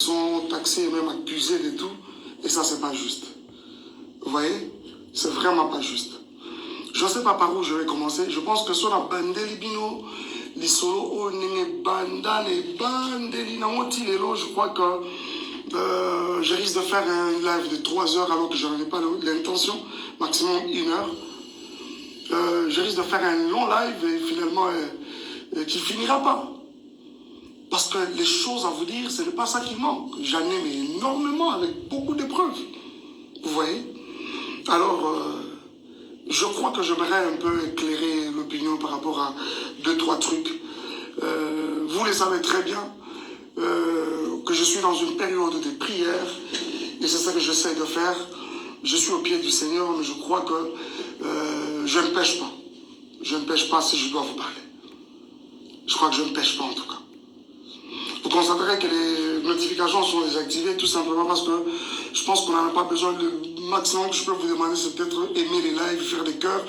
sont taxés et même accusés de tout. Et ça, c'est pas juste. Vous voyez? C'est vraiment pas juste. Je ne sais pas par où je vais commencer. Je pense que sur la bandeli bino, les solos, je crois que je risque de faire un live de 3 heures alors que je n'en ai pas l'intention, maximum 1 heure. Je risque de faire un long live et finalement qui ne finira pas. Parce que les choses à vous dire, ce n'est pas ça qui manque. J'en ai énormément avec beaucoup de preuves. Vous voyez? Alors, je crois que j'aimerais un peu éclairer l'opinion par rapport à 2-3 trucs. Vous le savez très bien que je suis dans une période de prière et c'est ça que j'essaie de faire. Je suis au pied du Seigneur, mais je crois que je ne pêche pas. Je ne pêche pas si je dois vous parler. Je crois que je ne pêche pas en tout cas. Vous constaterez que les notifications sont désactivées tout simplement parce que je pense qu'on n'en a pas besoin. Le maximum que je peux vous demander, c'est peut-être aimer les lives, faire des cœurs.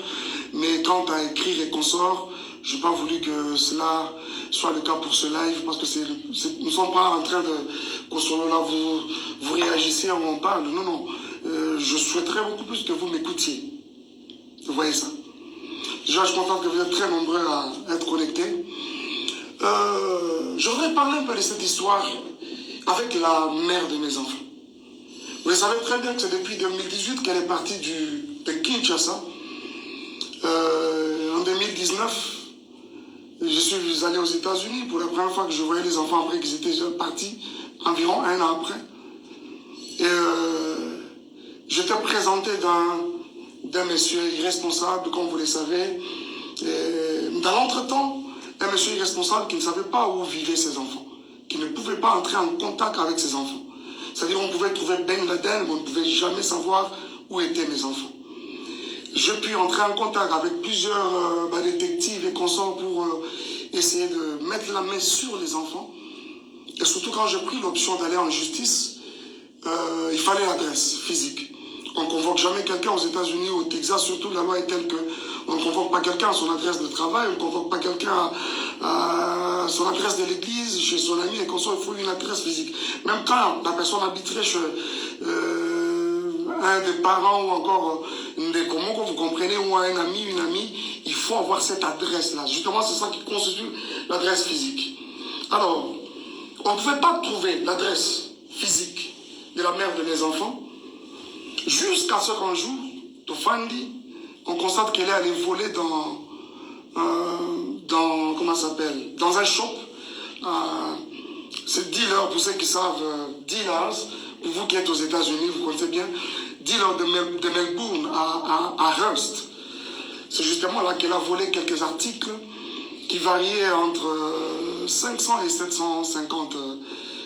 Mais quant à écrire et consorts, je n'ai pas voulu que cela soit le cas pour ce live parce que nous ne sommes pas en train de construire là, vous réagissez, on parle. Non, non. Je souhaiterais beaucoup plus que vous m'écoutiez. Vous voyez ça? Déjà, je suis content que vous êtes très nombreux à être connectés. Je voudrais parler un peu de cette histoire avec la mère de mes enfants. Vous savez très bien que c'est depuis 2018 qu'elle est partie de Kinshasa. En 2019, je suis allé aux États-Unis pour la première fois que je voyais les enfants après qu'ils étaient déjà partis, environ 1 an après. Et j'étais présenté d'un monsieur irresponsable, comme vous le savez. Et dans l'entretemps, un monsieur irresponsable qui ne savait pas où vivaient ses enfants, qui ne pouvait pas entrer en contact avec ses enfants. C'est-à-dire on pouvait trouver Ben Laden, mais on ne pouvait jamais savoir où étaient mes enfants. J'ai pu entrer en contact avec plusieurs détectives et consorts pour essayer de mettre la main sur les enfants. Et surtout quand j'ai pris l'option d'aller en justice, il fallait l'adresse physique. On ne convoque jamais quelqu'un aux États-Unis, au Texas, surtout la loi est telle qu'on ne convoque pas quelqu'un à son adresse de travail, on ne convoque pas quelqu'un à son adresse de l'église, chez son ami et consorts, il faut une adresse physique. Même quand la personne habiterait chez un des parents ou encore des communs, vous comprenez, ou un ami, une amie, il faut avoir cette adresse-là. Justement, c'est ça qui constitue l'adresse physique. Alors, on ne pouvait pas trouver l'adresse physique de la mère de mes enfants, jusqu'à ce qu'un jour, Tofandi, on constate qu'elle est allée voler comment ça s'appelle, dans un shop. C'est dealer, pour ceux qui savent, dealers, pour vous qui êtes aux États-Unis, vous connaissez bien, dealer de Melbourne à Hearst. C'est justement là qu'elle a volé quelques articles qui variaient entre 500 et 750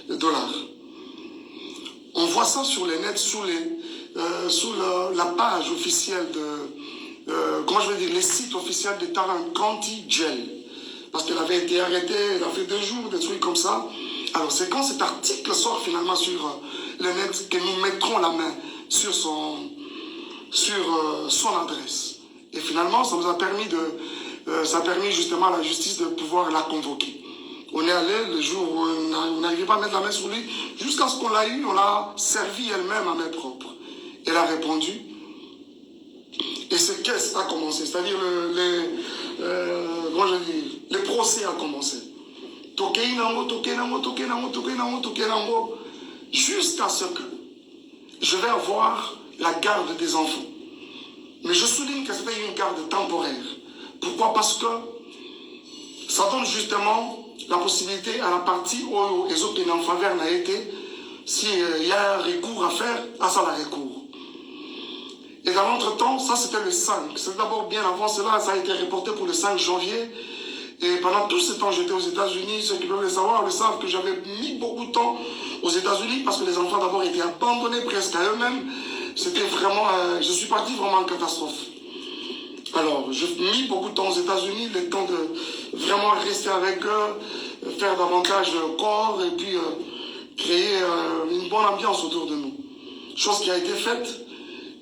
dollars. On voit ça sur les nets, sur la page officielle comment je vais dire, les sites officiels de Tarrant County Jail. Parce qu'elle avait été arrêtée, elle a fait 2 jours, des trucs comme ça. Alors c'est quand cet article sort finalement sur le net que nous mettrons la main sur son adresse. Et finalement, ça nous a permis ça a permis justement à la justice de pouvoir la convoquer. On est allé le jour où on n'arrivait pas à mettre la main sur lui, jusqu'à ce qu'on l'a eu, on l'a servi elle-même à main propre. Elle a répondu. Et ce qu'est-ce a commencé, c'est-à-dire les procès a commencé. Jusqu'à ce que je vais avoir la garde des enfants. Mais je souligne que c'était une garde temporaire. Pourquoi? Parce que ça donne justement la possibilité à la partie où les autres en faveur n'a été, s'il y a un recours à faire, à ça la recours. Et dans l'entretemps, ça c'était le 5. C'est d'abord bien avant cela, ça a été reporté pour le 5 janvier. Et pendant tout ce temps, j'étais aux États-Unis. Ceux qui peuvent le savoir le savent que j'avais mis beaucoup de temps aux États-Unis parce que les enfants d'abord étaient abandonnés presque à eux-mêmes. C'était vraiment, je suis parti vraiment en catastrophe. Alors, j'ai mis beaucoup de temps aux États-Unis, le temps de vraiment rester avec eux, faire davantage corps et puis créer une bonne ambiance autour de nous. Chose qui a été faite.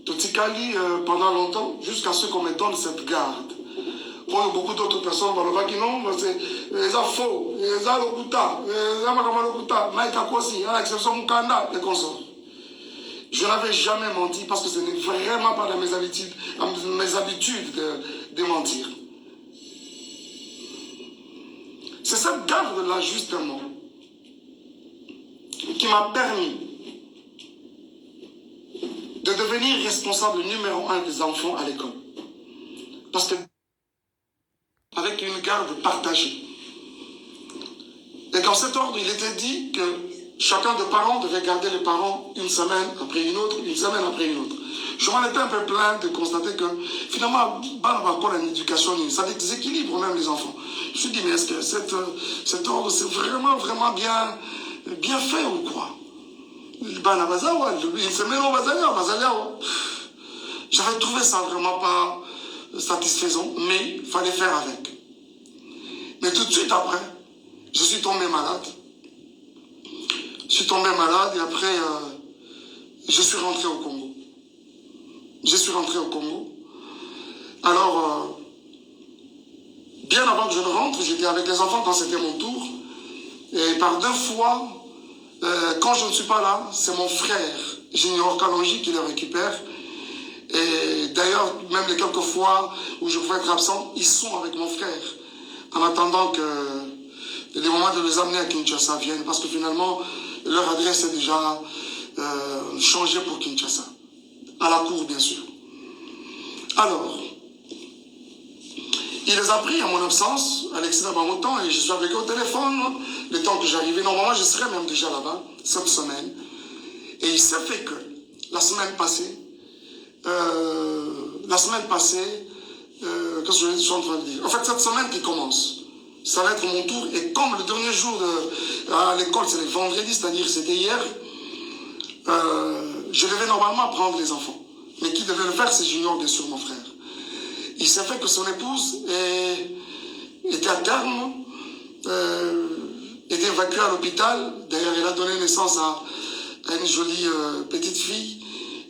Totikali pendant longtemps, jusqu'à ce qu'on me donne cette garde. Pour beaucoup d'autres personnes dans le qui non, c'est les faux. eza lokuta, eza makama lokuta, Maïka Kosi, à l'exception Mukanda, et consorts. Je n'avais jamais menti parce que ce n'est vraiment pas dans mes habitudes de mentir. C'est cette garde-là, justement, qui m'a permis de devenir responsable numéro 1 des enfants à l'école. Parce que, avec une garde partagée. Et dans cet ordre, il était dit que chacun des parents devait garder les parents une semaine après une autre, une semaine après une autre. Je m'en étais un peu plaint de constater que finalement, une éducation, ça déséquilibre même les enfants. Je me suis dit, mais est-ce que cet ordre, c'est vraiment, vraiment bien fait ou quoi? J'avais trouvé ça vraiment pas satisfaisant, mais il fallait faire avec. Mais tout de suite après, je suis tombé malade. Je suis tombé malade et après, je suis rentré au Congo. Je suis rentré au Congo. Alors, bien avant que je ne rentre, j'étais avec les enfants quand c'était mon tour. Et par 2 fois, quand je ne suis pas là, c'est mon frère, Junior Kalonji, qui le récupère. Et d'ailleurs, même les quelques fois où je pouvais être absent, ils sont avec mon frère. En attendant que les moments de les amener à Kinshasa viennent. Parce que finalement, leur adresse est déjà changée pour Kinshasa. À la cour, bien sûr. Alors, il les a pris à mon absence, Alexis Nabamotan, et je suis avec eux au téléphone, le temps que j'arrivais. Normalement, je serais même déjà là-bas, cette semaine. Et il s'est fait que, la semaine passée, qu'est-ce que je suis en train de dire? En fait, cette semaine qui commence, ça va être mon tour. Et comme le dernier jour à l'école, c'est le vendredi, c'est-à-dire c'était hier, je devais normalement prendre les enfants. Mais qui devait le faire, c'est Junior, bien sûr, mon frère. Il s'est fait que son épouse était à terme, était évacuée à l'hôpital. D'ailleurs, elle a donné naissance à une jolie petite fille,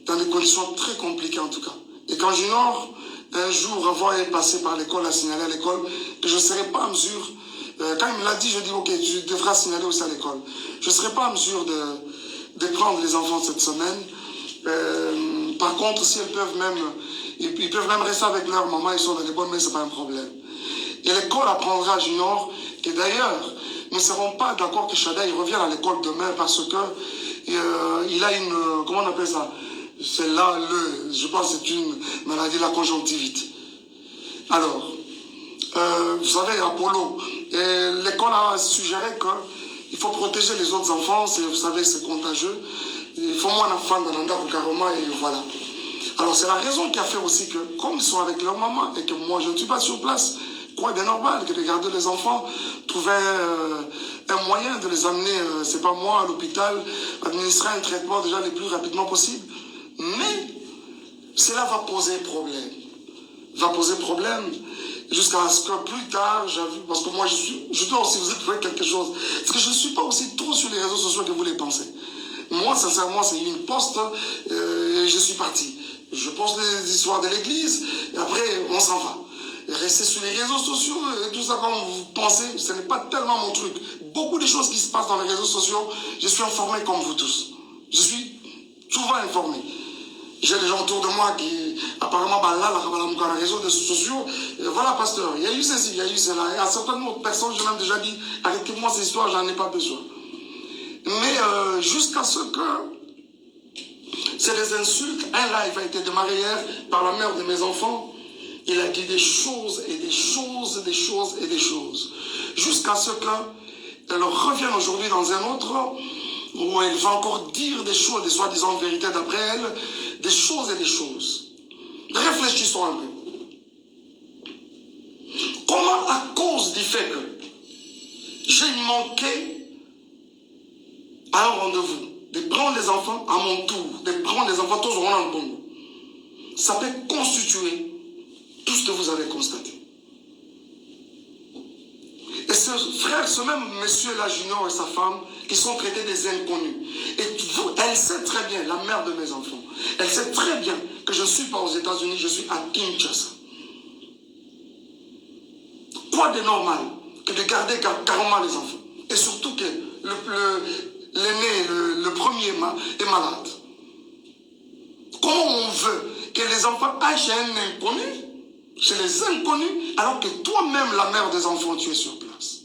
dans des conditions très compliquées en tout cas. Et quand Junior, un jour, avant d'être passé par l'école, a signalé à l'école que je ne serais pas en mesure, quand il me l'a dit, je dis ok, tu devras signaler aussi à l'école. Je ne serais pas en mesure de prendre les enfants cette semaine. Par contre, si ils peuvent même rester avec leur maman, ils sont dans les bonnes mains, ce n'est pas un problème. Et l'école apprendra à Junior que d'ailleurs, nous ne serons pas d'accord que Chada revienne à l'école demain parce que il a une, comment on appelle ça? C'est là, je pense que c'est une maladie de la conjonctivite. Alors, vous savez, Apollo, l'école a suggéré qu'il faut protéger les autres enfants, vous savez, c'est contagieux. Il faut moins d'enfants dans l'anda carrément et voilà. Alors c'est la raison qui a fait aussi que, comme ils sont avec leur maman et que moi je ne suis pas sur place, quoi de normal que de garder les enfants, trouver un moyen de les amener, c'est pas moi, à l'hôpital, administrer un traitement déjà le plus rapidement possible. Mais cela va poser problème. Va poser problème jusqu'à ce que plus tard, parce que moi je dois aussi vous expliquer quelque chose. Parce que je ne suis pas aussi trop sur les réseaux sociaux que vous les pensez. Moi, sincèrement, c'est une poste et je suis parti. Je poste des histoires de l'église et après, on s'en va. Et rester sur les réseaux sociaux et tout ça, comme vous pensez, ce n'est pas tellement mon truc. Beaucoup de choses qui se passent dans les réseaux sociaux, je suis informé comme vous tous. Je suis souvent informé. J'ai des gens autour de moi qui, apparemment, dans les réseaux sociaux, voilà, pasteur, il y a eu ceci, il y a eu cela. Et à certaines autres personnes, je l'ai déjà dit, arrêtez-moi ces histoires, j'en ai pas besoin. Mais jusqu'à ce que c'est des insultes, un live a été démarré hier par la mère de mes enfants. Il a dit des choses et des choses et des choses et des choses. Jusqu'à ce qu'elle revienne aujourd'hui dans un autre où elle va encore dire des choses, des soi-disant vérités d'après elle, des choses et des choses. Réfléchissons un peu. Comment, à cause du fait que j'ai manqué à un rendez-vous, de prendre les enfants à mon tour, de prendre les enfants tous en bon, ça peut constituer tout ce que vous avez constaté. Et ce même monsieur-là, Junior et sa femme, qui sont traités des inconnus. Et elle sait très bien, la mère de mes enfants, elle sait très bien que je ne suis pas aux États-Unis, je suis à Kinshasa. Quoi de normal? que de garder carrément les enfants. Et surtout que l'aîné, le premier est malade. Comment on veut que les enfants aillent chez un inconnu, chez les inconnus, alors que toi-même, la mère des enfants, tu es sur place?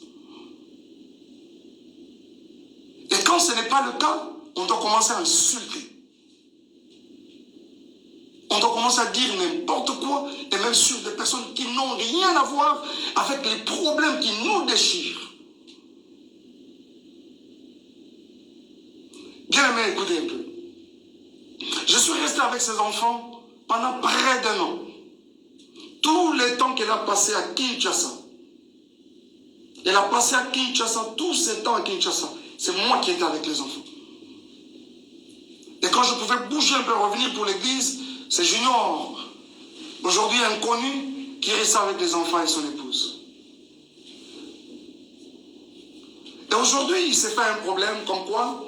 Et quand ce n'est pas le cas, on doit commencer à insulter. On doit commencer à dire n'importe quoi, et même sur des personnes qui n'ont rien à voir avec les problèmes qui nous déchirent. Bien aimé, écoutez un peu. Je suis resté avec ces enfants pendant près d'1 an. Tous les temps qu'elle a passé à Kinshasa. Elle a passé à Kinshasa, tous ces temps à Kinshasa. C'est moi qui étais avec les enfants. Et quand je pouvais bouger un peu, revenir pour l'église, c'est Junior, aujourd'hui inconnu, qui reste avec les enfants et son épouse. Et aujourd'hui, il s'est fait un problème comme quoi,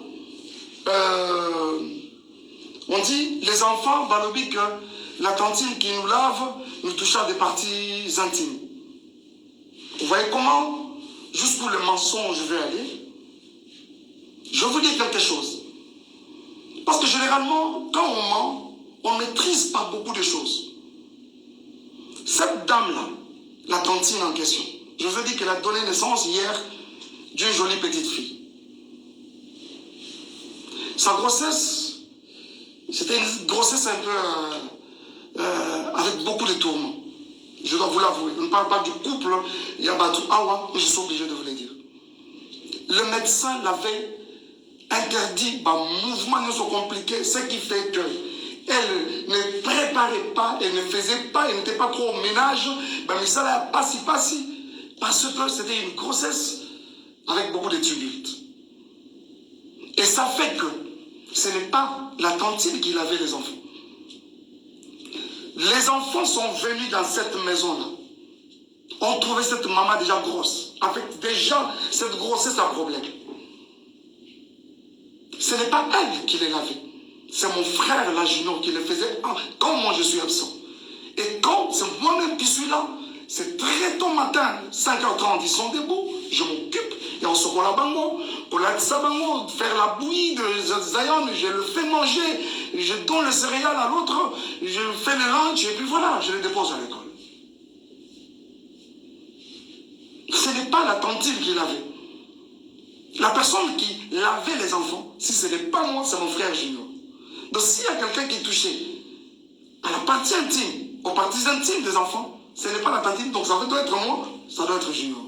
on dit, les enfants, balobi que la tantine qui nous lave nous touche à des parties intimes. Vous voyez comment, jusqu'où le mensonge je vais aller? Je vais vous dire quelque chose. Parce que généralement, quand on ment, on ne maîtrise pas beaucoup de choses. Cette dame-là, la tantine en question, je veux dire qu'elle a donné naissance hier d'une jolie petite fille. Sa grossesse, c'était une grossesse un peu avec beaucoup de tourments. Je dois vous l'avouer. On ne parle pas du couple Yabatou Awa, mais je suis obligé de vous le dire. Le médecin l'avait interdit, mouvement ne sont compliqués, ce qui fait que elle ne préparait pas, elle ne faisait pas, elle n'était pas trop au ménage, mais ça l'a pas si, parce que c'était une grossesse avec beaucoup de tumultes. Et ça fait que ce n'est pas la tantine qui lavait les enfants. Les enfants sont venus dans cette maison-là. On trouvait cette maman déjà grosse, avec déjà cette grossesse à problème. Ce n'est pas elle qui les lavait. C'est mon frère, la Junior, qui le faisait quand moi je suis absent. Et quand c'est moi-même qui suis là, c'est très tôt matin, 5h30, ils sont debout, je m'occupe, et on se roule la bango, pour la sabango, faire la bouillie de Zayon, je le fais manger, je donne le céréal à l'autre, je fais le lunch, et puis voilà, je le dépose à l'école. Ce n'est pas la tantine qui lavait. La personne qui lavait les enfants, si ce n'est pas moi, c'est mon frère Junior. Donc s'il y a quelqu'un qui est touché à la partie intime, aux parties intimes des enfants, ce n'est pas la tantine, donc ça doit être moi, ça doit être Junior.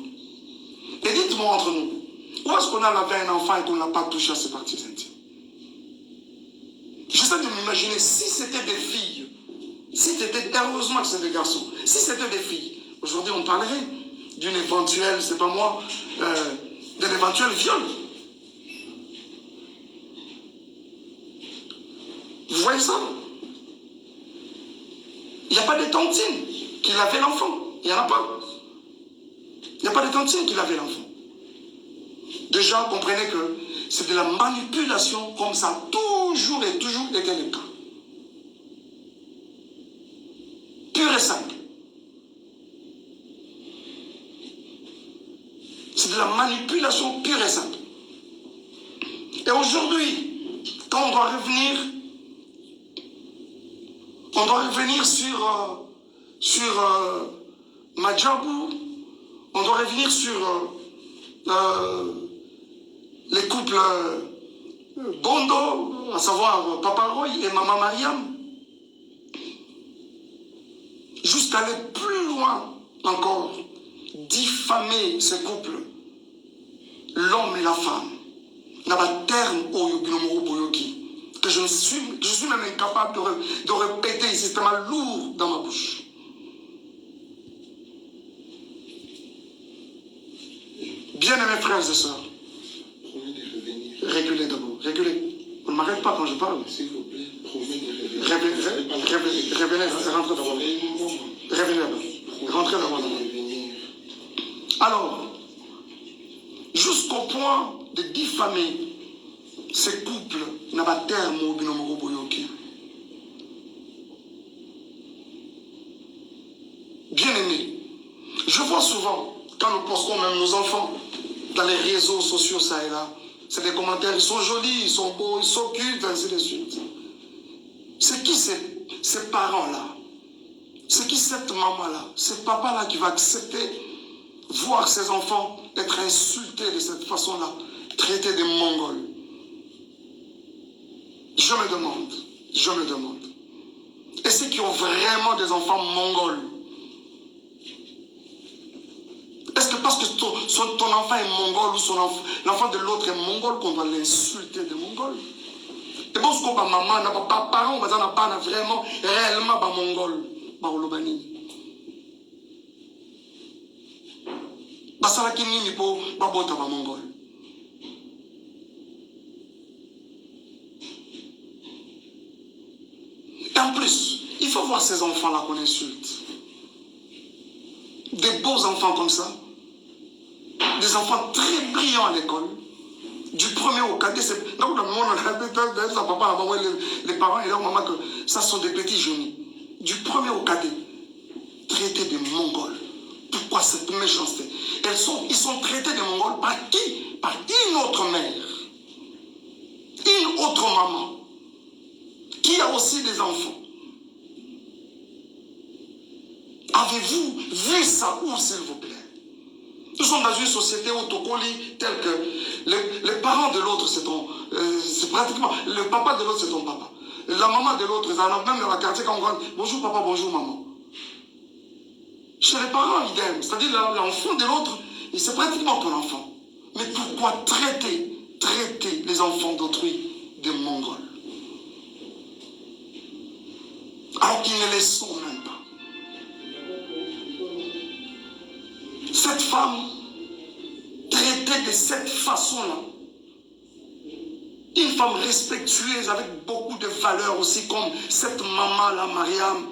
Et dites-moi entre nous, où est-ce qu'on a lavé un enfant et qu'on n'a pas touché à ses parties intimes? J'essaie de m'imaginer, si c'était des filles, si c'était, heureusement que c'est des garçons, si c'était des filles, aujourd'hui on parlerait d'une éventuelle, c'est pas moi, d'un éventuel viol. Vous voyez ça? Il n'y a pas de tantine qui lavait l'enfant. Il n'y en a pas. Il n'y a pas de tantine qui lavait l'enfant. Déjà, comprenez que c'est de la manipulation comme ça a toujours et toujours été le cas. Pur et simple. C'est de la manipulation pure et simple. Et aujourd'hui, quand on doit revenir sur Madjabou, on doit revenir sur les couples Bondo, à savoir Papa Roy et Maman Mariam, jusqu'à aller plus loin encore, diffamer ces couples, l'homme et la femme, n'a pas terme au Yobinomo Boyoki, que je suis même incapable de répéter, c'est tellement lourd dans ma bouche. Bien-aimés frères et sœurs, reculez d'abord, reculez. On ne m'arrête pas quand je parle. S'il vous plaît, promis de revenir. Revenez, rentrez d'abord. Revenez d'abord. Rentrez d'abord. Alors, jusqu'au point de diffamer ces couples n'a pas terme au Binomo Boyoki. Bien-aimés, je vois souvent Quand nous postons même nos enfants dans les réseaux sociaux, ça et là, c'est des commentaires, ils sont jolis, ils sont beaux, ils sont cultes, ainsi de suite. C'est qui ces parents-là? C'est qui cette maman-là? Ce papa-là qui va accepter voir ses enfants être insultés de cette façon-là, traités de Mongols? Je me demande. Et ceux qui ont vraiment des enfants mongols, est-ce que parce que ton enfant est mongol ou l'enfant de l'autre est mongol qu'on doit l'insulter de mongol? Et bon, ce qu'on va maman, n'a pas parents, on va pas vraiment, réellement, pas mongol, pas olobani. Basala kini ni po, pas bota pas mongol. Et en plus, il faut voir ces enfants-là qu'on insulte. Des beaux enfants comme ça, des enfants très brillants à l'école, du premier au cadet. Donc, dans le monde, on a sa papa, maman, les parents et leur maman, que ça sont des petits génies. Du premier au cadet, traités de Mongols. Pourquoi cette méchanceté? Ils sont traités de Mongols par qui? Par une autre mère, une autre maman, qui a aussi des enfants. Avez-vous vu ça où, s'il vous plaît? Nous sommes dans une société autocolie telle que les parents de l'autre, c'est pratiquement, le papa de l'autre, c'est ton papa. La maman de l'autre, même dans la quartier, quand on rentre, bonjour papa, bonjour maman. Chez les parents, idem. C'est-à-dire l'enfant de l'autre, c'est pratiquement ton enfant. Mais pourquoi traiter les enfants d'autrui de Mongols? Alors qu'ils ne les sont même pas. Cette femme, traitée de cette façon-là, une femme respectueuse avec beaucoup de valeurs aussi, comme cette maman-là, Mariam,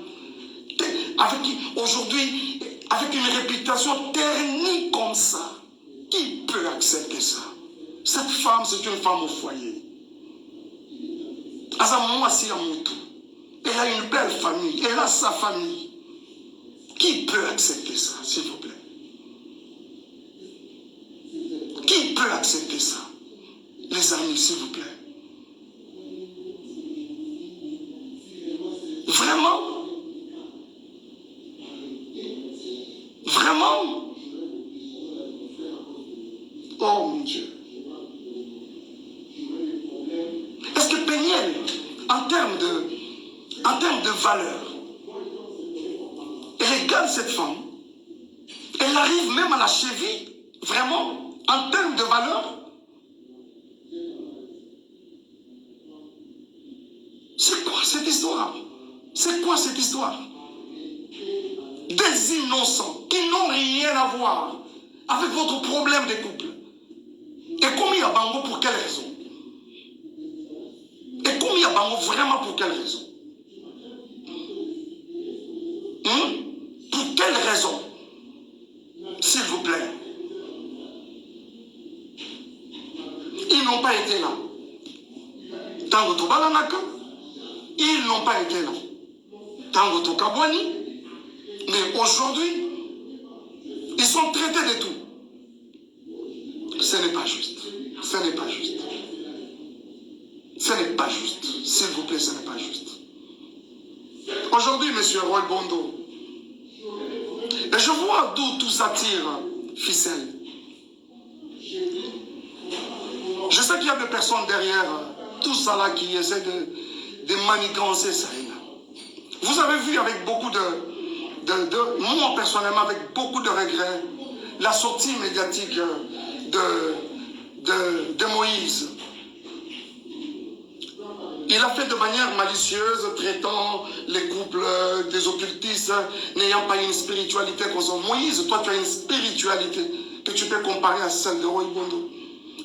avec qui aujourd'hui, avec une réputation ternie comme ça, qui peut accepter ça? Cette femme, c'est une femme au foyer. Elle a une belle famille, elle a sa famille. Qui peut accepter ça, s'il vous plaît? Qui peut accepter ça? Les amis, s'il vous plaît. Vraiment? Vraiment? Oh mon Dieu. Est-ce que Péniel, en termes de valeur, elle égale cette femme? Elle arrive même à la cheville? Vraiment? En termes de valeur? C'est quoi cette histoire? C'est quoi cette histoire? Des innocents qui n'ont rien à voir avec votre problème de couple. Et commis à Bango pour quelle raison? Et commis à Bango vraiment pour quelle raison? Pour quelle raison? S'il vous plaît. Ils n'ont pas été là. Tango Tobalanaka, ils n'ont pas été là. Tango Tokabwani, mais aujourd'hui, ils sont traités de tout. Ce n'est pas juste. Ce n'est pas juste. Ce n'est pas juste. S'il vous plaît, ce n'est pas juste. Aujourd'hui, monsieur Roy Bondo, et je vois d'où tout ça tire, ficelle. Je sais qu'il y a des personnes derrière tout ça là qui essaient de manigancer ça et là. Vous avez vu avec beaucoup moi personnellement avec beaucoup de regrets, la sortie médiatique de Moïse. Il a fait de manière malicieuse, traitant les couples des occultistes, n'ayant pas une spiritualité comme ça. Moïse, toi tu as une spiritualité que tu peux comparer à celle de Roy Bondo.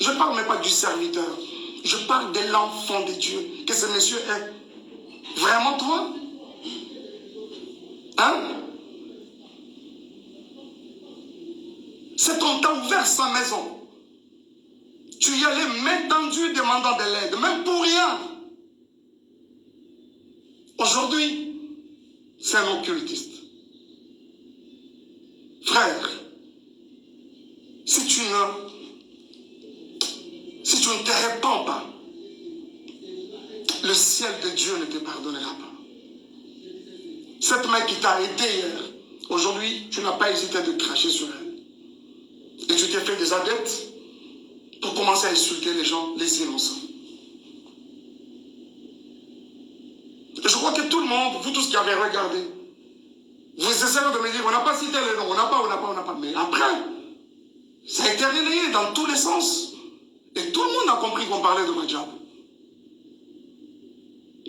Je ne parle même pas du serviteur. Je parle de l'enfant de Dieu. Que ce monsieur est. Vraiment toi? Hein? C'est qu'on t'a ouvert sa maison. Tu y allais main tendue demandant de l'aide, même pour rien. Aujourd'hui, c'est un occultiste. Frère, si tu ne te répands pas, le ciel de Dieu ne te pardonnera pas. Cette main qui t'a aidé hier, aujourd'hui, tu n'as pas hésité de cracher sur elle. Et tu t'es fait des adeptes pour commencer à insulter les gens, les innocents. Et je crois que tout le monde, vous tous qui avez regardé, vous essayez de me dire, on n'a pas cité les noms, on n'a pas. Mais après, ça a été relayé dans tous les sens. Et tout le monde a compris qu'on parlait de Madjabou.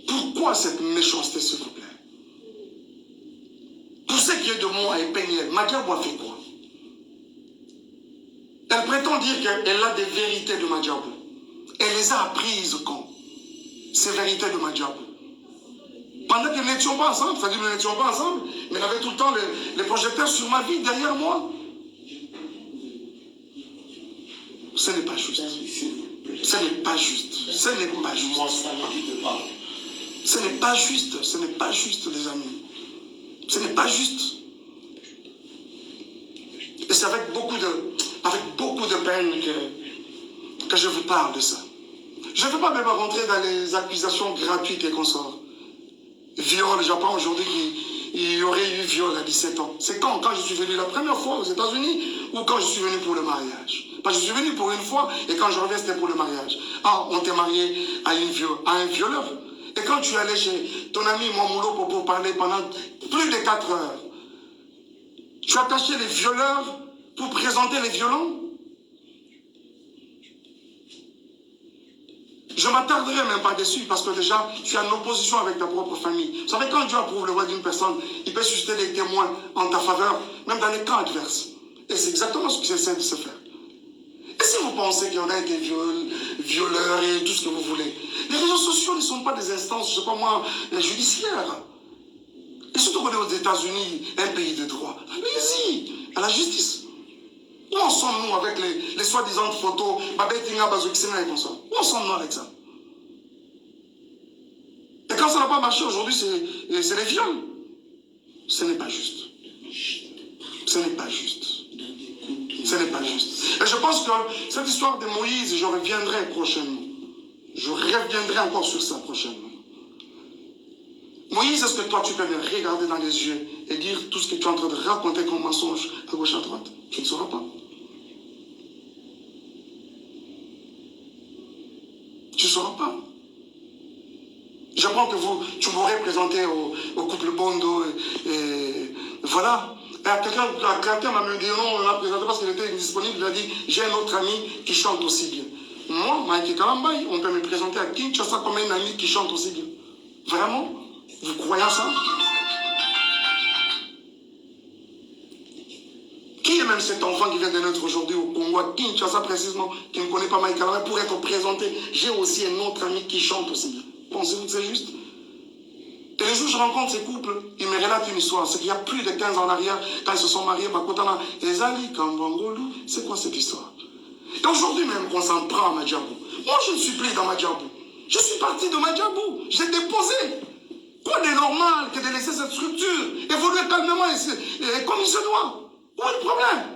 Pourquoi cette méchanceté, s'il vous plaît? Pour ce qui est de moi et Peignel, Madjabou a fait quoi? Elle prétend dire qu'elle a des vérités de Madjabou. Elle les a apprises quand? Ces vérités de Madjabou. Pendant que nous n'étions pas ensemble, c'est-à-dire que nous n'étions pas ensemble, mais elle avait tout le temps les projecteurs sur ma vie, derrière moi. Ce n'est pas juste. Ce n'est pas juste. Ce n'est pas juste. Ce n'est pas juste. Ce n'est pas juste, les amis. Ce n'est pas juste. Et c'est avec beaucoup de peine que je vous parle de ça. Je ne veux pas même rentrer dans les accusations gratuites et consorts. Viol, j'apprends aujourd'hui qu'il y aurait eu viol à 17 ans. C'est quand je suis venu la première fois aux États-Unis ou quand je suis venu pour le mariage? Parce que je suis venu pour une fois et quand je reviens, c'était pour le mariage. Ah, on t'est marié à un violeur. Et quand tu es allé chez ton ami Mamoulo pour parler pendant plus de 4 heures, tu as caché les violeurs pour présenter les violents? Je ne m'attarderai même pas dessus parce que déjà, tu es en opposition avec ta propre famille. Vous savez, quand Dieu approuve le voix d'une personne, il peut susciter des témoins en ta faveur, même dans les cas adverses. Et c'est exactement ce qu'il essaie de se faire. Et si vous pensez qu'il y en a des violeurs et tout ce que vous voulez, les réseaux sociaux ne sont pas des instances, je ne sais pas moi, judiciaires. Et surtout qu'on est aux États-Unis, un pays de droit. Allez-y, à la justice. Où en sommes-nous avec les soi-disant photos, où en sommes-nous avec ça? Et quand ça n'a pas marché aujourd'hui, c'est les viols. Ce n'est pas juste. Ce n'est pas juste. Ce n'est pas juste. Et je pense que cette histoire de Moïse, je reviendrai prochainement. Je reviendrai encore sur ça prochainement. Moïse, est-ce que toi, tu peux me regarder dans les yeux et dire tout ce que tu es en train de raconter comme mensonge à gauche à droite? Tu ne sauras pas. Tu ne sauras pas. J'apprends que tu m'aurais présenté au couple Bondo et voilà. Et quelqu'un m'a dit non, on l'a présenté parce qu'il était disponible. Il a dit, j'ai un autre ami qui chante aussi bien. Moi, Mike Kalambay, on peut me présenter à Kinshasa comme un ami qui chante aussi bien. Vraiment? Vous croyez à ça? Qui est même cet enfant qui vient de naître aujourd'hui au Congo, à Kinshasa précisément, qui ne connaît pas Mike Kalambay, pour être présenté? J'ai aussi un autre ami qui chante aussi bien. Pensez-vous que c'est juste? Et les jours où je rencontre ces couples, ils me relatent une histoire. C'est qu'il y a plus de 15 ans en arrière, quand ils se sont mariés, c'est quoi cette histoire? Et aujourd'hui même, on s'en prend à Madjabou. Moi, je ne suis plus dans Madjabou. Je suis parti de Madjabou. J'ai déposé. Quoi de normal que de laisser cette structure évoluer calmement et comme il se doit? Où est le problème?